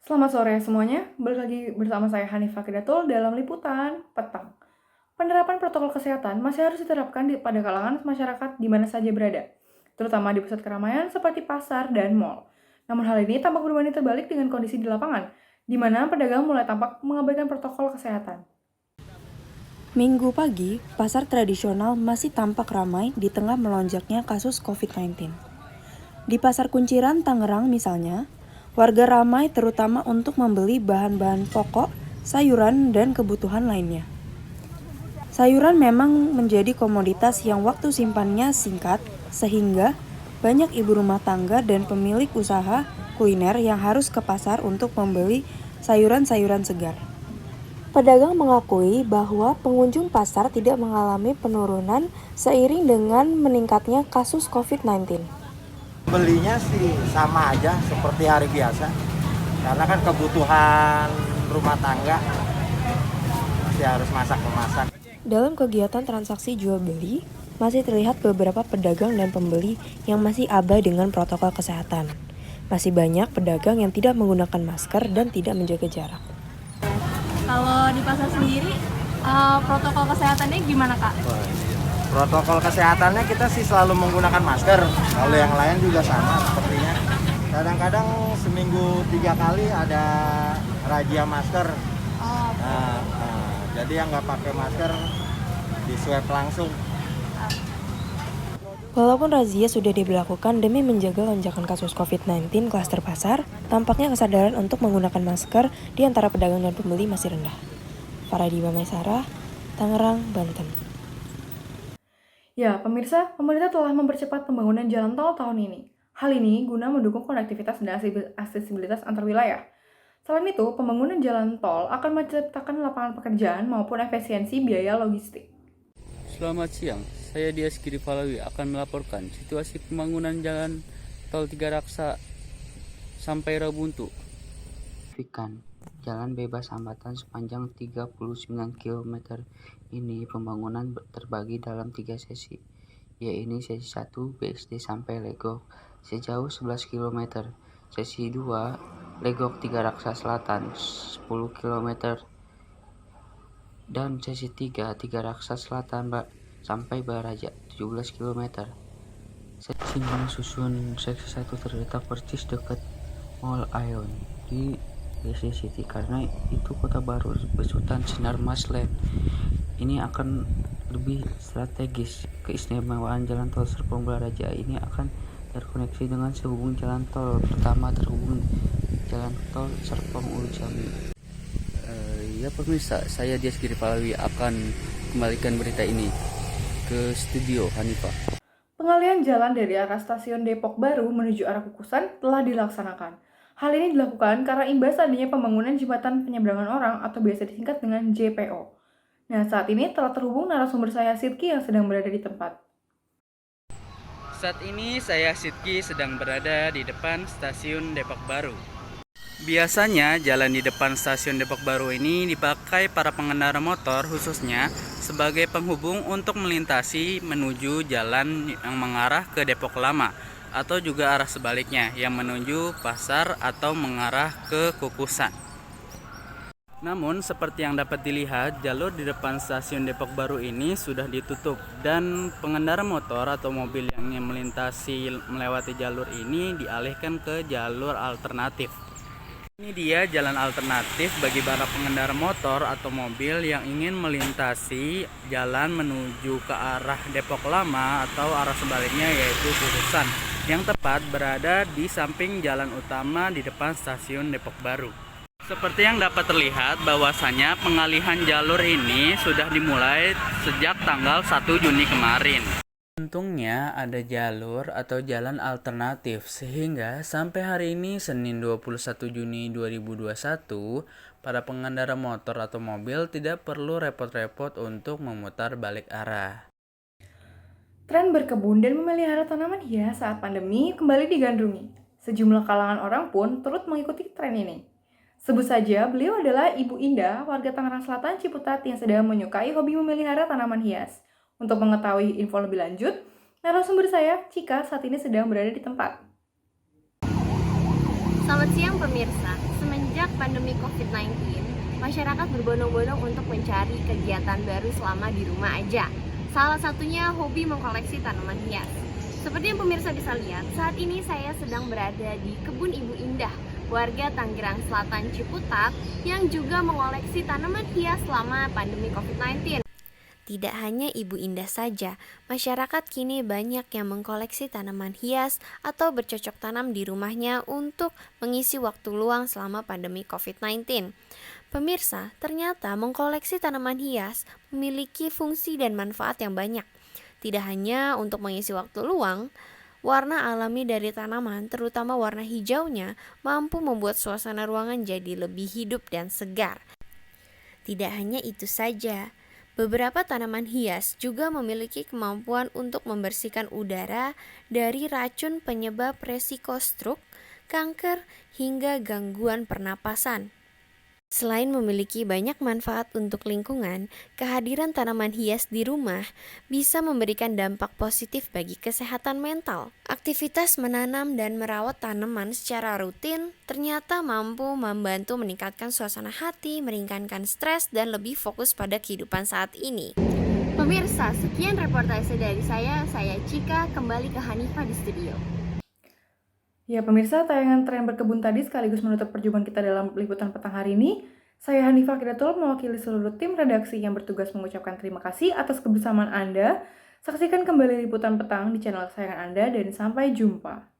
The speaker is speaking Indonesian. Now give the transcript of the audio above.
Selamat sore semuanya, balik lagi bersama saya Hanifah Kidatul dalam liputan petang. Penerapan protokol kesehatan masih harus diterapkan pada kalangan masyarakat di mana saja berada, terutama di pusat keramaian seperti pasar dan mal. Namun hal ini tampak berbanding terbalik dengan kondisi di lapangan, di mana pedagang mulai tampak mengabaikan protokol kesehatan. Minggu pagi, pasar tradisional masih tampak ramai di tengah melonjaknya kasus COVID-19. Di Pasar Kunciran, Tangerang misalnya, warga ramai terutama untuk membeli bahan-bahan pokok, sayuran, dan kebutuhan lainnya. Sayuran memang menjadi komoditas yang waktu simpannya singkat, sehingga banyak ibu rumah tangga dan pemilik usaha kuliner yang harus ke pasar untuk membeli sayuran-sayuran segar. Pedagang mengakui bahwa pengunjung pasar tidak mengalami penurunan seiring dengan meningkatnya kasus COVID-19. Belinya sih sama aja seperti hari biasa, karena kan kebutuhan rumah tangga masih harus masak-memasak. Dalam kegiatan transaksi jual beli, masih terlihat beberapa pedagang dan pembeli yang masih abai dengan protokol kesehatan. Masih banyak pedagang yang tidak menggunakan masker dan tidak menjaga jarak. Kalau di pasar sendiri, protokol kesehatannya gimana, Kak? Protokol kesehatannya kita sih selalu menggunakan masker, kalau yang lain juga sama sepertinya. Kadang-kadang seminggu 3 kali ada razia masker. Jadi yang nggak pakai masker di swab langsung. Walaupun razia sudah diberlakukan demi menjaga lonjakan kasus COVID-19 klaster pasar, tampaknya kesadaran untuk menggunakan masker di antara pedagang dan pembeli masih rendah. Faradiba Maisarah, Tangerang, Banten. Ya, pemirsa, pemerintah telah mempercepat pembangunan jalan tol tahun ini. Hal ini guna mendukung konektivitas dan aksesibilitas antar wilayah. Selain itu, pembangunan jalan tol akan menciptakan lapangan pekerjaan maupun efisiensi biaya logistik. Selamat siang, saya Dias Giri Falawi akan melaporkan situasi pembangunan jalan tol Tiga Raksa sampai Rabuntu. Jalan bebas hambatan sepanjang 39 km ini pembangunan terbagi dalam 3 sesi, yaitu sesi 1 BSD sampai Legok sejauh 11 km, sesi 2 Legok Tiga Raksa Selatan 10 km, dan sesi 3 Tiga Raksa Selatan sampai Baraja 17 km. Simpang Susun seksi 1 terletak persis dekat Mall Aeon di DC City karena itu kota baru besutan sinar Masland. Ini akan lebih strategis. Keistimewaan jalan tol Serpong Baraja ini akan terkoneksi dengan sehubung jalan tol pertama terhubung jalan tol Serpong Ulu Jambi. Ya pemirsa, saya Dias Giri Falawi akan kembalikan berita ini ke studio Hanifah. Pengalihan jalan dari arah stasiun Depok Baru menuju arah Kukusan telah dilaksanakan. Hal ini dilakukan karena imbas adanya pembangunan jembatan penyeberangan orang atau biasa disingkat dengan JPO. Nah, saat ini telah terhubung narasumber saya Sidki yang sedang berada di tempat. Saat ini saya Sidki sedang berada di depan stasiun Depok Baru. Biasanya jalan di depan stasiun Depok Baru ini dipakai para pengendara motor khususnya sebagai penghubung untuk melintasi menuju jalan yang mengarah ke Depok Lama atau juga arah sebaliknya yang menuju pasar atau mengarah ke Kukusan. Namun seperti yang dapat dilihat, jalur di depan stasiun Depok Baru ini sudah ditutup dan pengendara motor atau mobil yang ingin melewati jalur ini dialihkan ke jalur alternatif. Ini dia jalan alternatif bagi para pengendara motor atau mobil yang ingin melintasi jalan menuju ke arah Depok Lama atau arah sebaliknya yaitu Kukusan, yang tepat berada di samping jalan utama di depan stasiun Depok Baru. Seperti yang dapat terlihat bahwasanya pengalihan jalur ini sudah dimulai sejak tanggal 1 Juni kemarin. Untungnya ada jalur atau jalan alternatif sehingga sampai hari ini Senin 21 Juni 2021 para pengendara motor atau mobil tidak perlu repot-repot untuk memutar balik arah. Tren berkebun dan memelihara tanaman hias saat pandemi kembali digandrungi. Sejumlah kalangan orang pun turut mengikuti tren ini. Sebut saja beliau adalah Ibu Indah, warga Tangerang Selatan Ciputat yang sedang menyukai hobi memelihara tanaman hias. Untuk mengetahui info lebih lanjut, narasumber saya, Cika, saat ini sedang berada di tempat. Selamat siang pemirsa. Semenjak pandemi COVID-19, masyarakat berbondong-bondong untuk mencari kegiatan baru selama di rumah aja. Salah satunya hobi mengkoleksi tanaman hias. Seperti yang pemirsa bisa lihat, saat ini saya sedang berada di Kebun Ibu Indah, warga Tangerang Selatan Ciputat yang juga mengoleksi tanaman hias selama pandemi COVID-19. Tidak hanya Ibu Indah saja, masyarakat kini banyak yang mengkoleksi tanaman hias atau bercocok tanam di rumahnya untuk mengisi waktu luang selama pandemi COVID-19. Pemirsa, ternyata mengkoleksi tanaman hias memiliki fungsi dan manfaat yang banyak. Tidak hanya untuk mengisi waktu luang, warna alami dari tanaman, terutama warna hijaunya, mampu membuat suasana ruangan jadi lebih hidup dan segar. Tidak hanya itu saja, beberapa tanaman hias juga memiliki kemampuan untuk membersihkan udara dari racun penyebab resiko stroke, kanker, hingga gangguan pernapasan. Selain memiliki banyak manfaat untuk lingkungan, kehadiran tanaman hias di rumah bisa memberikan dampak positif bagi kesehatan mental. Aktivitas menanam dan merawat tanaman secara rutin ternyata mampu membantu meningkatkan suasana hati, meringankan stres, dan lebih fokus pada kehidupan saat ini. Pemirsa, sekian reportase dari saya Cika, kembali ke Hanifah di studio. Ya pemirsa, tayangan tren berkebun tadi sekaligus menutup perjumpaan kita dalam liputan petang hari ini. Saya Hanifah Kidatul mewakili seluruh tim redaksi yang bertugas mengucapkan terima kasih atas kebersamaan Anda. Saksikan kembali liputan petang di channel kesayangan Anda dan sampai jumpa.